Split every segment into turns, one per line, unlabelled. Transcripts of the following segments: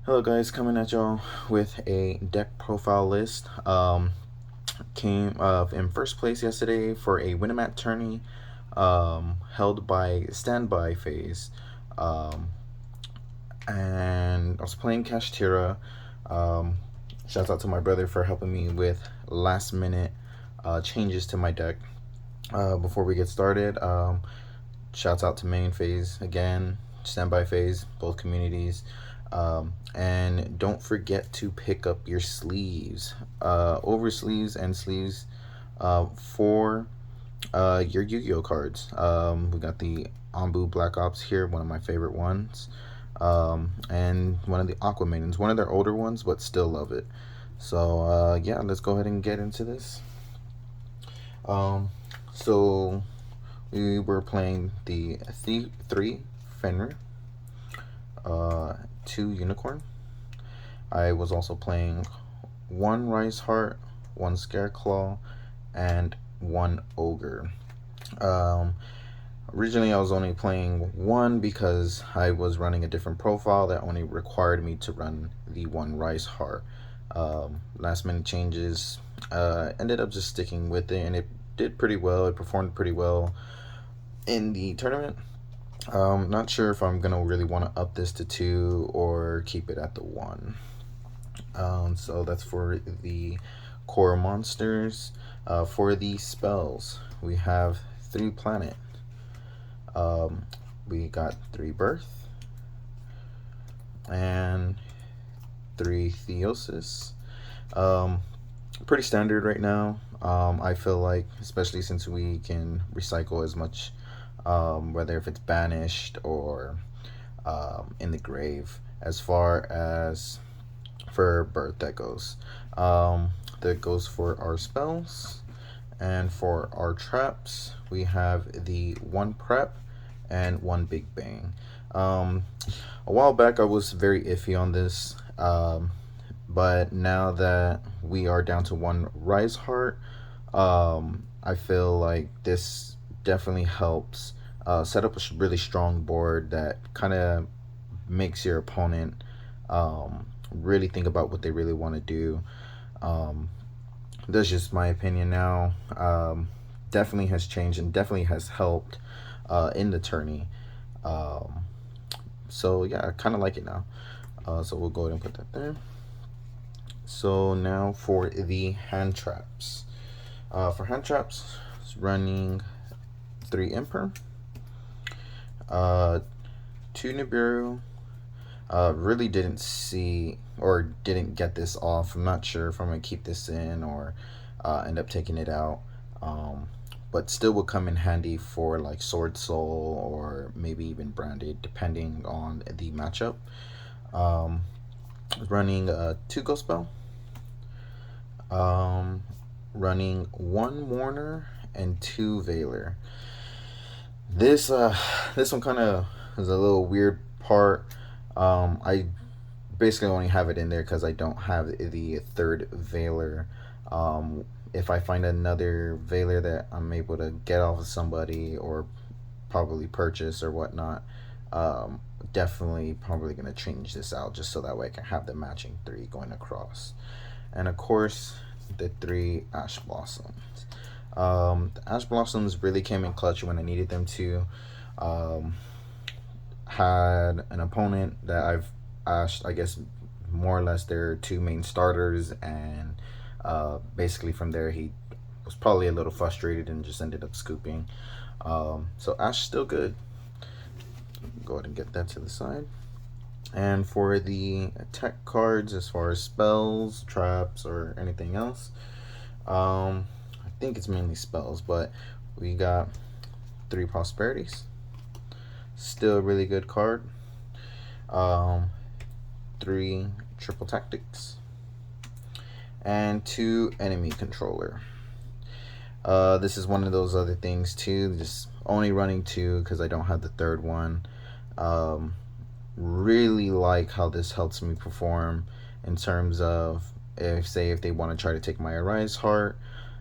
Hello guys, coming at y'all with a deck profile list. Came in first place yesterday for a Winamax tourney held by Standby Phase. Um, and I was playing Kashtira. Um, Shouts out to my brother for helping me with last minute changes to my deck. Before we get started, shouts out to Main Phase again, Standby Phase, both communities. And don't forget to pick up your sleeves, over sleeves and sleeves for your Yu-Gi-Oh cards. We got the Ambu Black Ops here, one of my favorite ones, and one of the Aquamaidens, one of their older ones, but still love it. So yeah, let's go ahead and get into this. So we were playing the 3 Fenrir, 2 Unicorn. I was also playing 1 Rise Heart, 1 Scareclaw, and 1 Ogre. Originally, I was only playing 1 because I was running a different profile that only required me to run the 1 Rise Heart. Last minute changes, ended up just sticking with it, and it did pretty well. It performed pretty well in the tournament. Not sure if I'm gonna really want to up this to 2 or keep it at the 1. So that's for the core monsters. For the spells, we have 3 planet. We got 3 birth and 3 theosis. Pretty standard right now. I feel like, especially since we can recycle as much, whether if it's banished or in the grave, as far as for birth that goes. That goes for our spells. And for our traps, we have the 1 prep and 1 big bang. A while back I was very iffy on this, but now that we are down to 1 Rise Heart, I feel like this definitely helps set up a really strong board that kind of makes your opponent really think about what they really want to do. That's just my opinion now. Definitely has changed and definitely has helped in the tourney. So yeah, I kind of like it now. So we'll go ahead and put that there. So now for the hand traps. For hand traps, it's running 3 Emperor, 2 Nibiru. Really didn't see or didn't get this off. I'm not sure if I'm gonna keep this in or end up taking it out. But still would come in handy for like Sword Soul or maybe even Branded, depending on the matchup. Running 2 Ghost Spell. Running 1 Warner and 2 Veiler. This one kind of is a little weird part. I basically only have it in there because I don't have the 3rd Veiler. If I find another Veiler that I'm able to get off of somebody or probably purchase or whatnot, definitely probably going to change this out just so that way I can have the matching 3 going across. And of course, the 3 Ash Blossoms. The Ash Blossoms really came in clutch when I needed them to. Had an opponent that I've ashed, I guess, more or less their 2 main starters, and basically from there he was probably a little frustrated and just ended up scooping. So Ash still good. Go ahead and get that to the side. And for the attack cards, as far as spells, traps, or anything else, I think it's mainly spells, but we got 3 Prosperities. Still a really good card. 3 Triple Tactics. And 2 Enemy Controller. This is one of those other things too, just only running 2 because I don't have the 3rd one. Really like how this helps me perform in terms of if they want to try to take my Arise Heart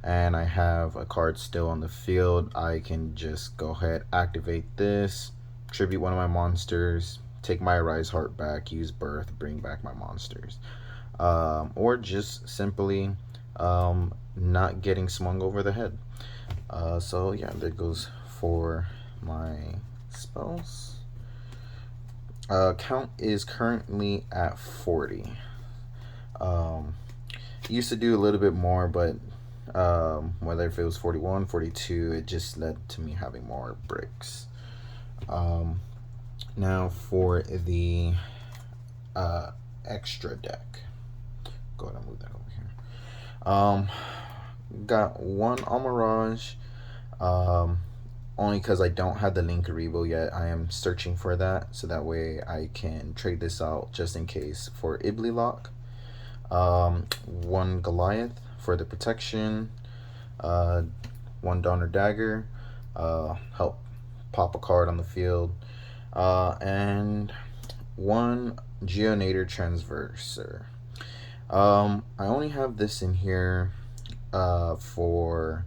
and I have a card still on the field, I can just go ahead, activate this, tribute one of my monsters, take my Arise Heart back, use Birth, bring back my monsters. Or just simply not getting swung over the head. So yeah, that goes for my spells. Count is currently at 40. Um, Used to do a little bit more, but whether if it was 41, 42, it just led to me having more bricks. Now for the extra deck. Go ahead and move that over here. Got one Almirage. Only because I don't have the Linkuriboh yet. I am searching for that, so that way I can trade this out just in case for Iblilock. One Goliath for the protection. One Donner Dagger. Help pop a card on the field. And one Geonator Transverser. I only have this in here for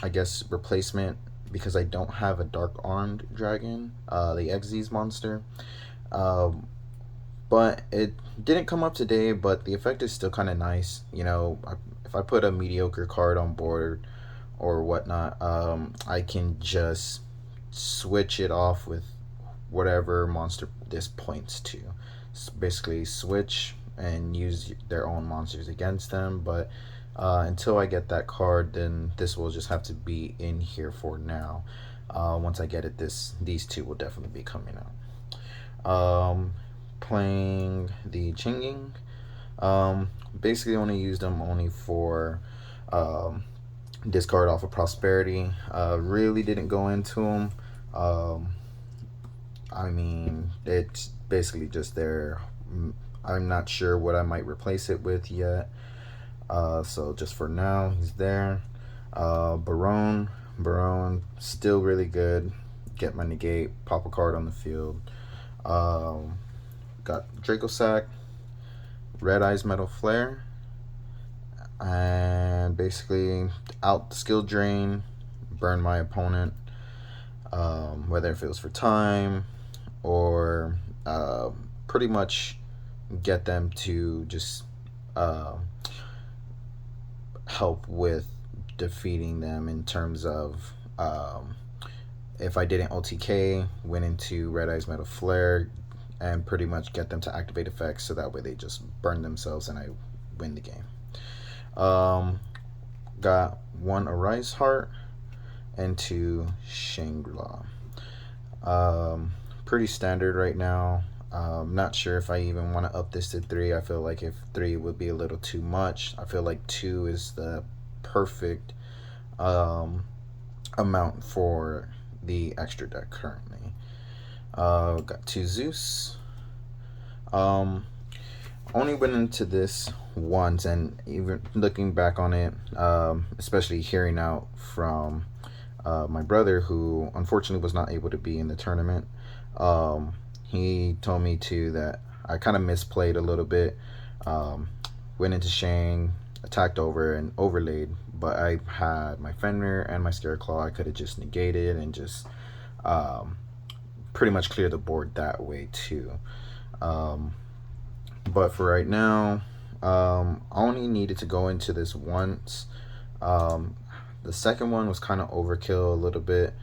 I guess replacement because I don't have a Dark Armed Dragon, the Xyz monster. But it didn't come up today, but the effect is still kind of nice. You know, if I put a mediocre card on board or whatnot, I can just switch it off with whatever monster this points to. Basically, switch and use their own monsters against them, but until I get that card, then this will just have to be in here for now. Once I get it, these two will definitely be coming out. Playing the Chinging. Basically only used them only for discard off of Prosperity. Really didn't go into them. I mean, it's basically just there. I'm not sure what I might replace it with yet. So just for now, he's there. Barone still really good. Get my negate, pop a card on the field. Got Dracosack, Red Eyes Metal Flare, and basically out the skill drain, burn my opponent. Whether if it was for time or pretty much get them to just help with defeating them in terms of if I didn't OTK, went into Red Eyes Metal Flare and pretty much get them to activate effects so that way they just burn themselves and I win the game. Got one Arise Heart and two Shangri-La. Pretty standard right now. Not sure if I even want to up this to 3. I feel like if 3 would be a little too much. I feel like 2 is the perfect amount for the extra deck currently. Got 2 Zeus. Only went into this once, and even looking back on it, especially hearing out from my brother, who unfortunately was not able to be in the tournament. He told me too that I kind of misplayed a little bit. Went into Shang, attacked over and overlaid, but I had my Fenrir and my Scareclaw. I could have just negated and just pretty much clear the board that way too. But for right now, I only needed to go into this once. The second one was kind of overkill a little bit.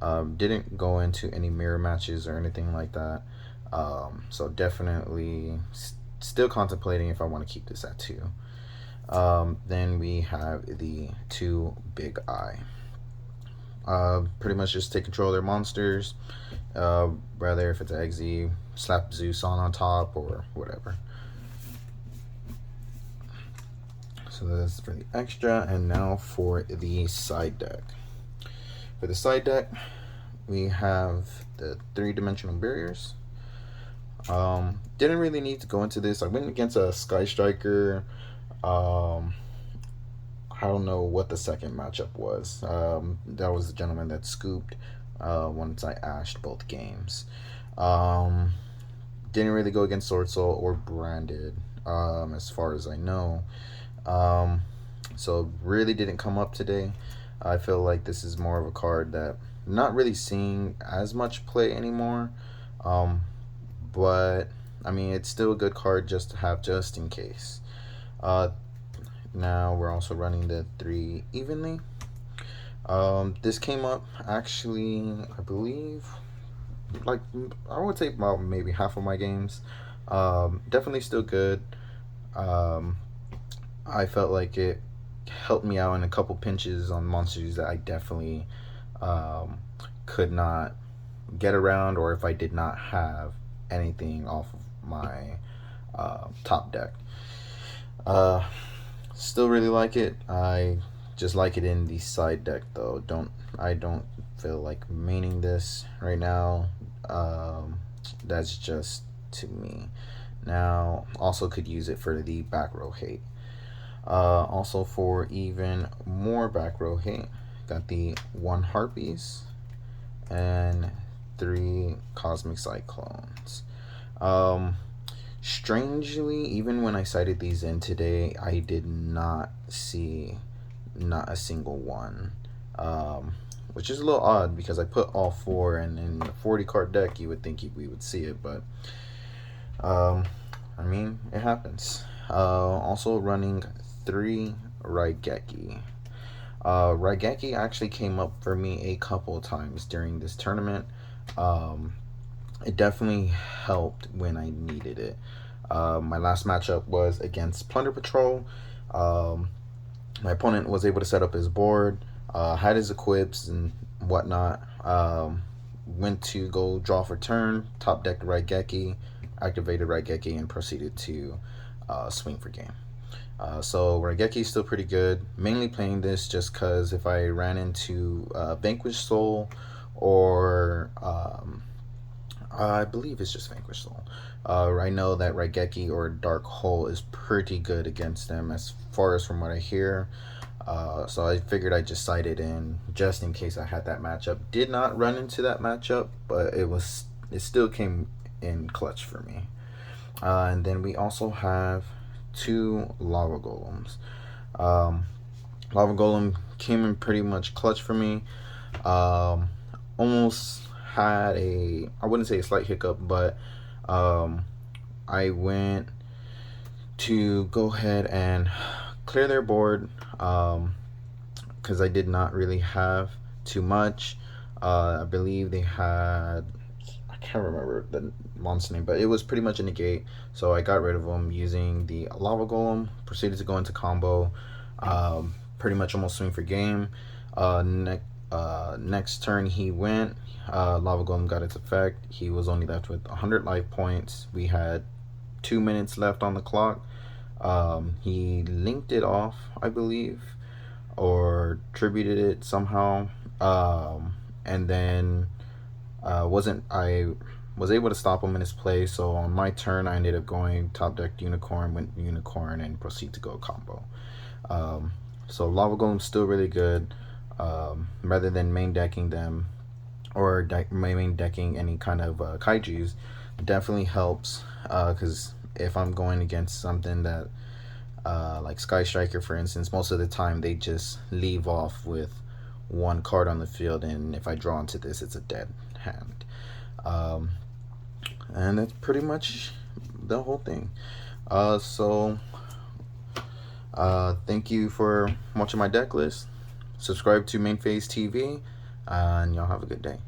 Didn't go into any mirror matches or anything like that. So definitely still contemplating if I want to keep this at 2. Then we have the 2 Big Eye. Pretty much just take control of their monsters. Rather if it's an Exe, slap Zeus on top or whatever. So that's for the extra, and now for the side deck. For the side deck, we have the 3-dimensional barriers. Didn't really need to go into this. I went against a Sky Striker. I don't know what the second matchup was. That was the gentleman that scooped once I ashed both games. Didn't really go against Sword Soul or Branded, as far as I know. So really didn't come up today. I feel like this is more of a card that not really seeing as much play anymore. Um, but I mean, it's still a good card just to have just in case. Uh, Now we're also running the three evenly. This came up actually, I believe, like I would say about maybe half of my games. Definitely still good. Um, I felt like it helped me out in a couple pinches on monsters that I definitely um, could not get around, or if I did not have anything off of my top deck. Uh, Still really like it. I just like it in the side deck though. I don't feel like maining this right now. That's just to me. Now also could use it for the back row hate. Also for even more back row hate, got the one harpies and three cosmic cyclones. Um, Strangely, even when I cited these in today, I did not see not a single one. Um, which is a little odd because I put all four, and in a 40 card deck, you would think we would see it, but um, I mean, it happens. Also running three Raigeki. Raigeki actually came up for me a couple of times during this tournament. Um, it definitely helped when I needed it. My last matchup was against Plunder Patrol. Um, my opponent was able to set up his board, had his equips and whatnot. Went to go draw for turn, top decked Raigeki, activated Raigeki, and proceeded to swing for game. So Raigeki is still pretty good. Mainly playing this just because if I ran into Vanquished Soul or I believe it's just Vanquished Soul. I know that Raigeki or Dark Hole is pretty good against them as far as from what I hear. So I figured I'd just cite it in just in case I had that matchup. Did not run into that matchup, but it still came in clutch for me. And then we also have two Lava Golems. Um, Lava Golem came in pretty much clutch for me. Um, Almost had I wouldn't say a slight hiccup, but um, I went to go ahead and clear their board because I did not really have too much. I believe they had, I can't remember the monster name, but it was pretty much a negate. So I got rid of them using the Lava Golem, proceeded to go into combo, pretty much almost swing for game. Next turn he went. Lava Golem got its effect. He was only left with 100 life points. We had 2 minutes left on the clock. He linked it off, I believe, or tributed it somehow. And then wasn't I was able to stop him in his play. So on my turn, I ended up going top deck Unicorn, went Unicorn, and proceed to go combo. So Lava Golem's still really good. Rather than main decking them or main decking any kind of kaijus, definitely helps because if I'm going against something that like Sky Striker, for instance, most of the time they just leave off with one card on the field, and if I draw into this, it's a dead hand. Um, and that's pretty much the whole thing. So thank you for watching my deck list. Subscribe to Main Phase TV, and y'all have a good day.